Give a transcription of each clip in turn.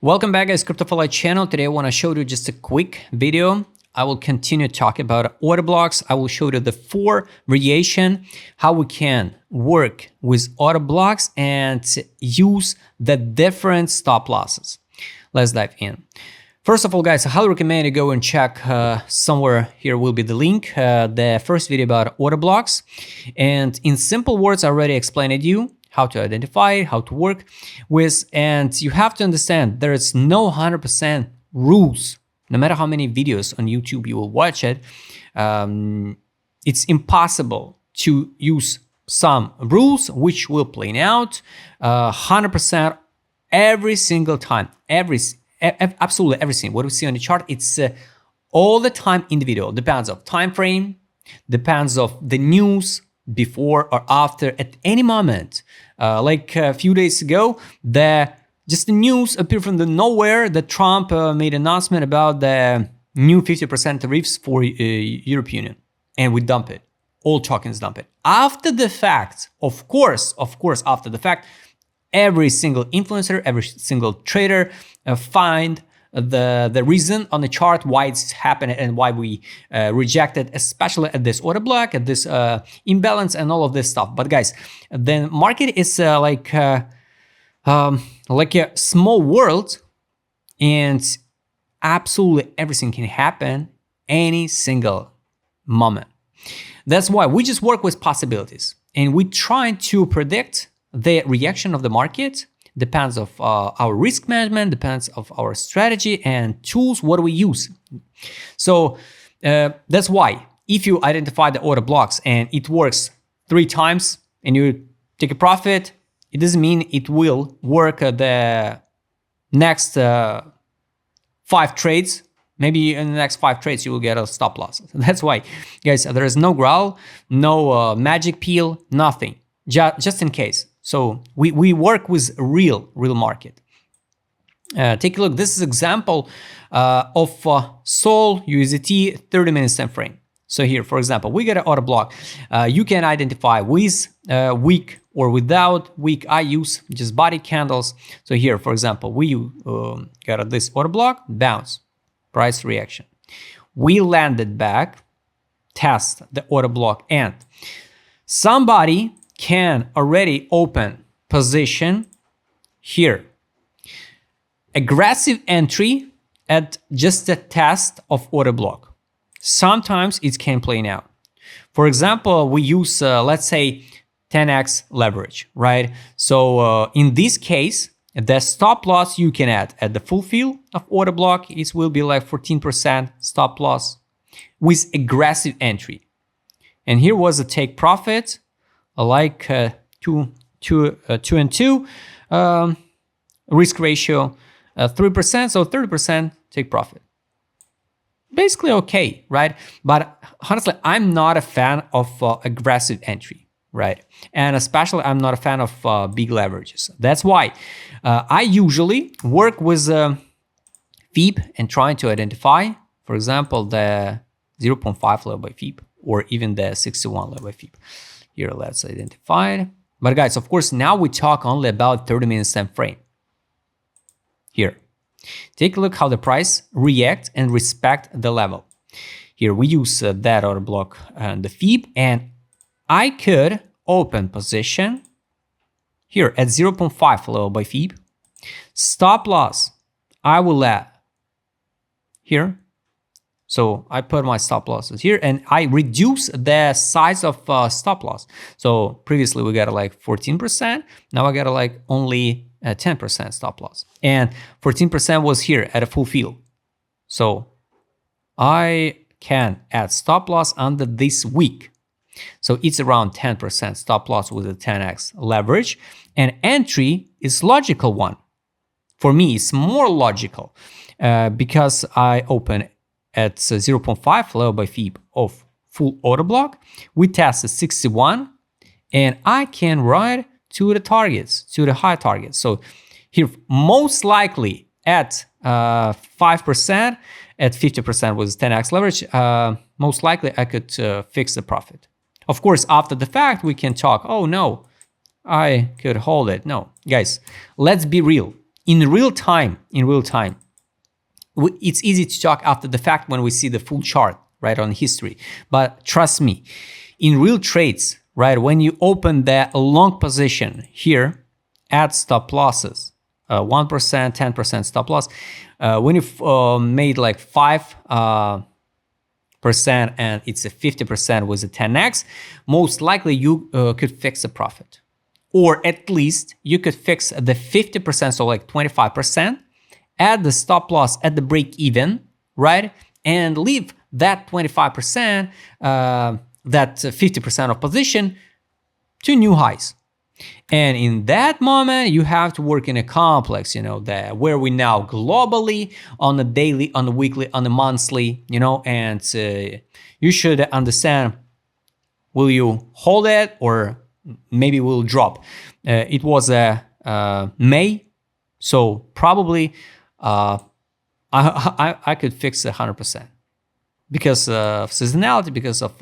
Welcome back, guys, CryptoFly channel. Today I want to show you just a quick video. I will continue talking about order blocks. I will show you the 4 variation, how we can work with order blocks and use the different stop losses. Let's dive in. First of all, guys, I highly recommend you go and check somewhere here will be the link, the first video about order blocks. And in simple words, I already explained it to you how to identify it, how to work with, and you have to understand there is no 100% rules. No matter how many videos on YouTube you will watch it, it's impossible to use some rules which will play out 100% every single time. Absolutely everything. What we see on the chart, it's all the time individual. Depends of time frame, depends of the news, before or after, at any moment. Like a few days ago, just the news appeared from the nowhere that Trump made an announcement about the new 50% tariffs for European Union, and we dump it. All tokens dump it. After the fact, of course, after the fact, every single influencer, every single trader find the reason on the chart why it's happened and why we rejected, especially at this order block, at this imbalance and all of this stuff. But guys, the market is like a small world, and absolutely everything can happen any single moment. That's why we just work with possibilities, and we try to predict the reaction of the market. Depends of our risk management, depends of our strategy and tools, what do we use. So that's why if you identify the order blocks and it works 3 times and you take a profit, it doesn't mean it will work the next 5 trades. Maybe in the next 5 trades you will get a stop loss. That's why, guys, there is no growl, no magic pill, nothing, just in case. So we work with real market. Take a look. This is example of Sol USDT 30-minute time frame. So here, for example, we get an order block. You can identify with week or without week. I use just body candles. So here, for example, we got this order block, bounce, price reaction. We landed back, test the order block, and somebody can already open position here. Aggressive entry at just a test of order block. Sometimes it can play out. For example, we use, let's say, 10x leverage, right? So in this case, the stop loss you can add at the full fill of order block, it will be like 14% stop loss with aggressive entry. And here was a take profit, like 2 and 2, risk ratio 3%, so 30% take profit. Basically okay, right? But honestly, I'm not a fan of aggressive entry, right? And especially I'm not a fan of big leverages. That's why I usually work with FIB and trying to identify, for example, the 0.5 level by FIB or even the 61 level by FIB. Here, let's identify it. But guys, of course, now we talk only about 30-minute time frame. Here, take a look how the price react and respect the level. Here we use that order block and the FIB, and I could open position here at 0.5 level by FIB. Stop loss, I will add here. So I put my stop losses here and I reduce the size of stop loss. So previously we got like 14%. Now I got like only 10% stop loss. And 14% was here at a full fill. So I can add stop loss under this week. So it's around 10% stop loss with a 10x leverage. And entry is logical one. For me, it's more logical because I open at 0.5 level by FIB of full order block. We tested 61 and I can ride to the targets, to the high targets. So here, most likely at 5%, at 50% with 10x leverage, most likely I could fix the profit. Of course, after the fact, we can talk, oh no, I could hold it. No, guys, let's be real. in real time, it's easy to talk after the fact when we see the full chart, right, on history. But trust me, in real trades, right, when you open the long position here, add stop losses, 1%, 10% stop loss, when you've made like 5% and it's a 50% with a 10x, most likely you could fix a profit. Or at least you could fix the 50%, so like 25%, add the stop loss at the break even, right? And leave that 25%, that 50% of position to new highs. And in that moment, you have to work in a complex, where we now globally on a daily, on a weekly, on a monthly, and you should understand, will you hold it or maybe will drop? It was May, so probably I could fix 100% because of seasonality, because of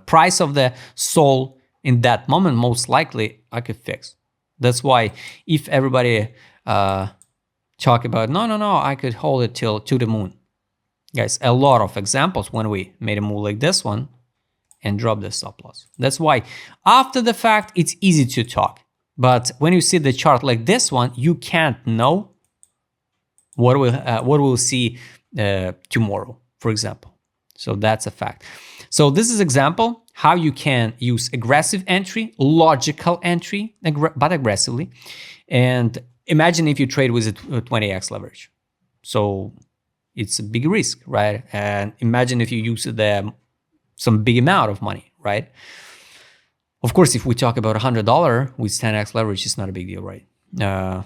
price of the SOL in that moment. Most likely I could fix. That's why if everybody talk about no, I could hold it till to the moon, guys, a lot of examples when we made a move like this one and drop the stop loss. That's why after the fact it's easy to talk, but when you see the chart like this one, you can't know what we'll see tomorrow, for example. So that's a fact. So this is example how you can use aggressive entry, logical entry, but aggressively. And imagine if you trade with a 20x leverage. So it's a big risk, right? And imagine if you use some big amount of money, right? Of course, if we talk about $100 with 10x leverage, it's not a big deal, right?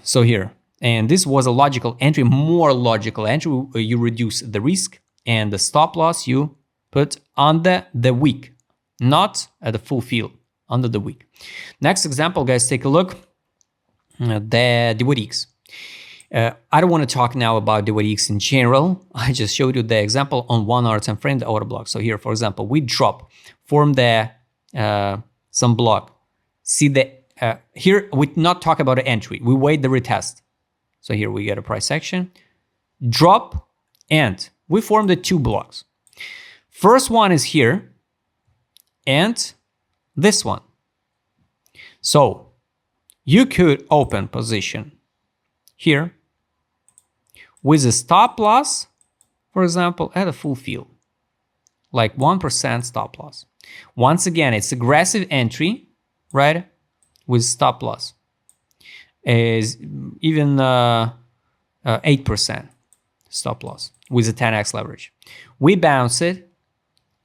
So here, and this was a logical entry, more logical entry. You reduce the risk, and the stop loss you put under the week, not at the full field, under the week. Next example, guys, take a look. The DWX. I don't want to talk now about DWX in general. I just showed you the example on 1 hour time frame, the order block. So here, for example, we drop, form the some block. See the here we not talk about the entry. We wait the retest. So here we get a price action, drop, and we form the 2 blocks. First one is here, and this one. So you could open position here with a stop loss, for example, at a full field, like 1% stop loss. Once again, it's aggressive entry, right? With stop loss is even 8% stop loss with a 10x leverage. We bounce it,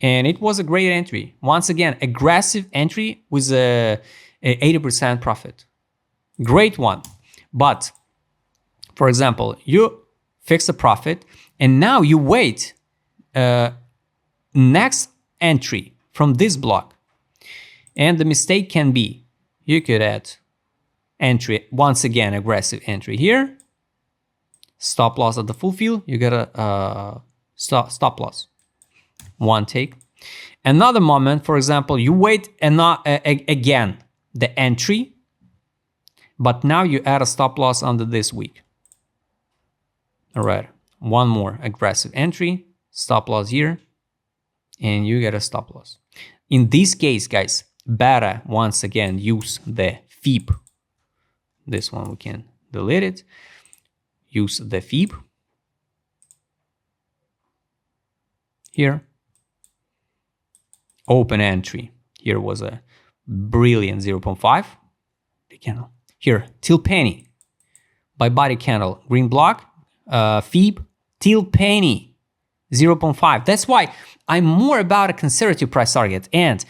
and it was a great entry. Once again, aggressive entry with a 80% profit. Great one. But for example, you fix a profit, and now you wait next entry from this block. And the mistake can be, you could add entry, once again, aggressive entry here, stop loss at the full field, you get a stop loss, one take. Another moment, for example, you wait and not again the entry, but now you add a stop loss under this week. All right, one more aggressive entry, stop loss here, and you get a stop loss. In this case, guys, better once again use the FIB. This one we can delete it. Use the FIB here. Open entry. Here was a brilliant 0.5. The candle. Here, till penny. By body candle, green block. FIB till penny 0.5. That's why I'm more about a conservative price target. And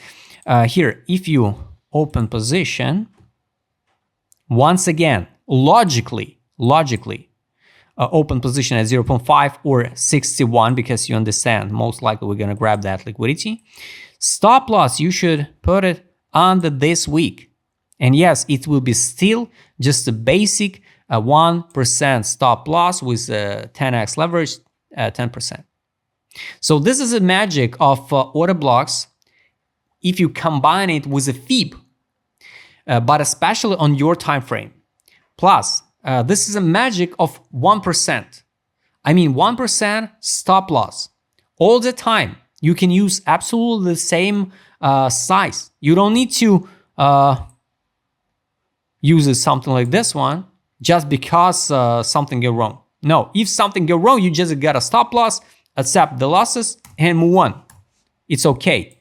here, if you open position, once again, logically, open position at 0.5 or 61, because you understand most likely we're going to grab that liquidity. Stop loss, you should put it under this week. And yes, it will be still just a basic 1% stop loss with 10x leverage, 10%. So this is a magic of order blocks if you combine it with a FIB, but especially on your time frame. Plus, this is a magic of 1%. I mean 1% stop loss. All the time, you can use absolutely the same size. You don't need to use something like this one just because something go wrong. No, if something go wrong, you just got a stop loss, accept the losses, and move on. It's okay.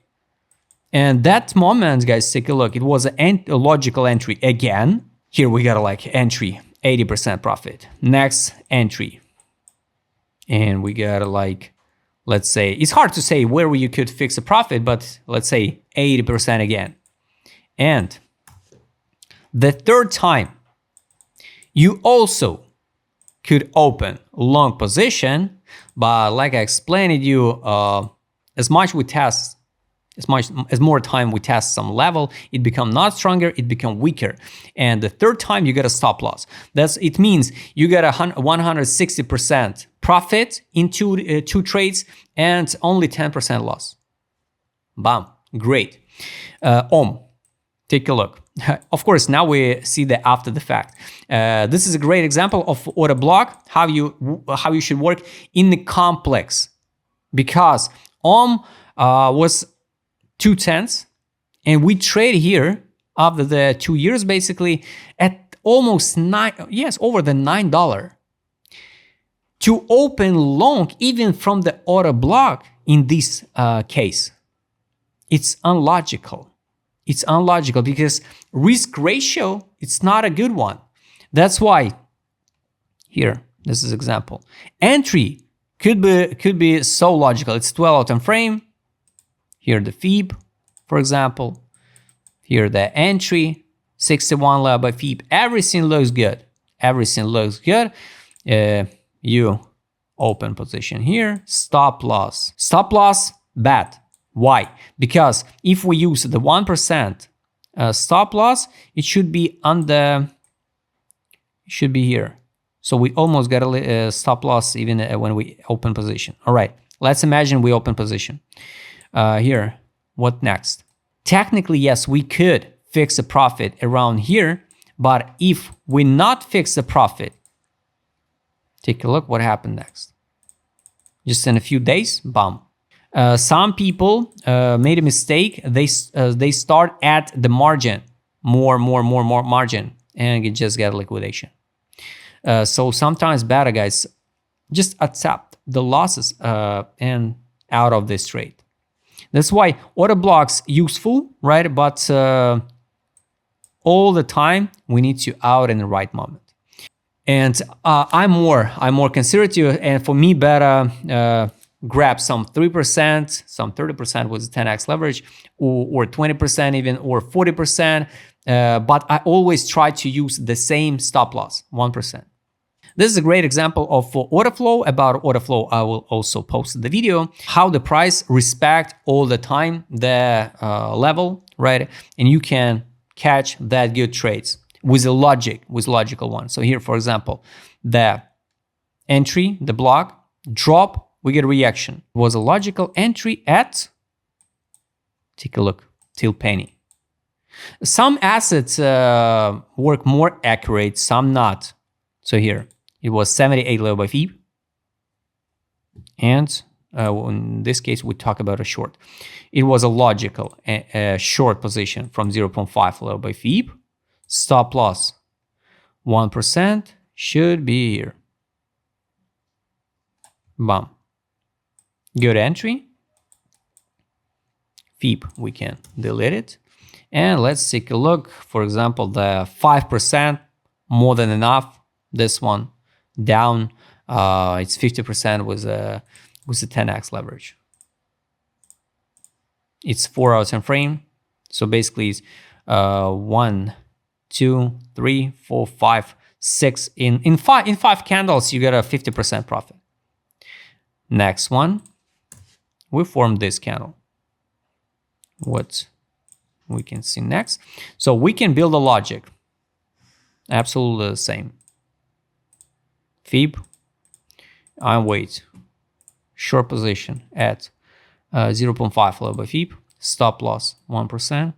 And that moment, guys, take a look. It was a logical entry again. Here we got a like entry, 80% profit. Next entry. And we got a like, let's say, it's hard to say where you could fix a profit, but let's say 80% again. And the third time, you also could open long position, but like I explained to you, as more time we test some level, it become not stronger, it become weaker. And the third time you get a stop loss. It means you get a 160% profit in two trades and only 10% loss. Bam, great. Take a look. Of course, now we see the after the fact. This is a great example of order block, how you should work in the complex, because was 2/10, and we trade here after the 2 years basically at almost over the $9. To open long even from the order block in this case, it's unlogical. It's unlogical because risk ratio, it's not a good one. That's why here, this is example. Entry could be so logical. It's 12-hour time frame. Here the FIB, for example. Here the entry, 61 level by FIB. Everything looks good. Everything looks good. You open position here. Stop loss. Stop loss, bad. Why? Because if we use the 1% stop loss, it should be here. So we almost got a stop loss even when we open position. All right, let's imagine we open position. Here, what next? Technically, yes, we could fix a profit around here, but if we not fix the profit, take a look what happened next. Just in a few days, bam. Some people made a mistake. They start at the margin, more margin, and it just get liquidation. So sometimes better, guys, just accept the losses and out of this trade. That's why order blocks useful, right? But all the time we need to out in the right moment. And I'm more conservative, and for me better grab some 3%, some 30% with 10x leverage, or 20% even, or 40%. But I always try to use the same stop loss, 1%. This is a great example of order flow. About order flow, I will also post the video, how the price respect all the time the level, right? And you can catch that good trades with a logical one. So here, for example, the entry, the block, drop, we get a reaction. It was a logical entry at, take a look, till penny. Some assets work more accurate, some not. So here, it was 78 level by FIB. And in this case, we talk about a short. It was a logical short position from 0.5 level by FIB. Stop loss, 1% should be here. Bam. Good entry. FIB, we can delete it. And let's take a look. For example, the 5%, more than enough. This one down, it's 50% with a 10x leverage. It's 4 hours time frame. So basically it's 1, 2, 3, 4, 5, 6. In five candles, you get a 50% profit. Next one, we formed this candle. What we can see next. So we can build a logic. Absolutely the same. FIB, and wait. Short position at 0.5 level by FIB. Stop loss 1%.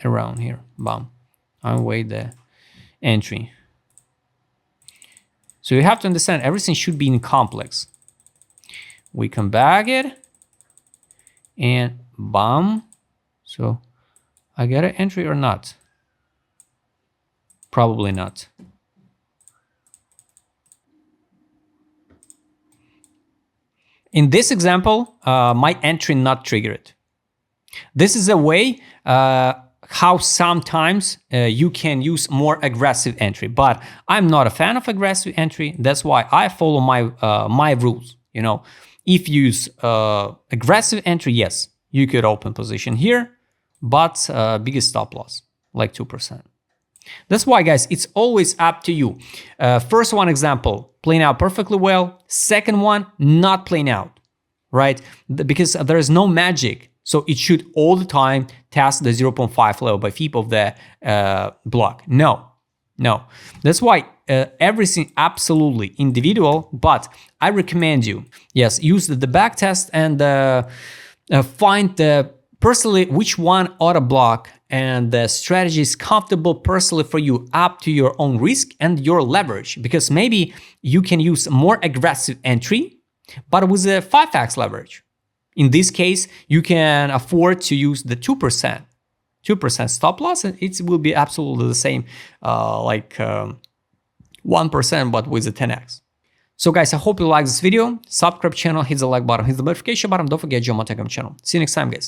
Around here, bam. And wait the entry. So you have to understand everything should be in complex. We come back it and bam. So I get an entry or not? Probably not. In this example, my entry not triggered. This is a way how sometimes you can use more aggressive entry, but I'm not a fan of aggressive entry. That's why I follow my rules. You know, if you use aggressive entry, yes, you could open position here, but biggest stop loss, like 2%. That's why, guys, it's always up to you. First one example, playing out perfectly well. Second one, not playing out, right? Because there is no magic. So it should all the time test the 0.5 level by FIB of the block. No. That's why everything absolutely individual, but I recommend you, yes, use the back test and find personally which one auto block and the strategy is comfortable personally for you, up to your own risk and your leverage, because maybe you can use more aggressive entry, but with a 5x leverage. In this case, you can afford to use the 2% stop loss, and it will be absolutely the same, 1%, but with a 10x. So guys, I hope you like this video. Subscribe channel, hit the like button, hit the notification button. Don't forget to join my Telegram channel. See you next time, guys.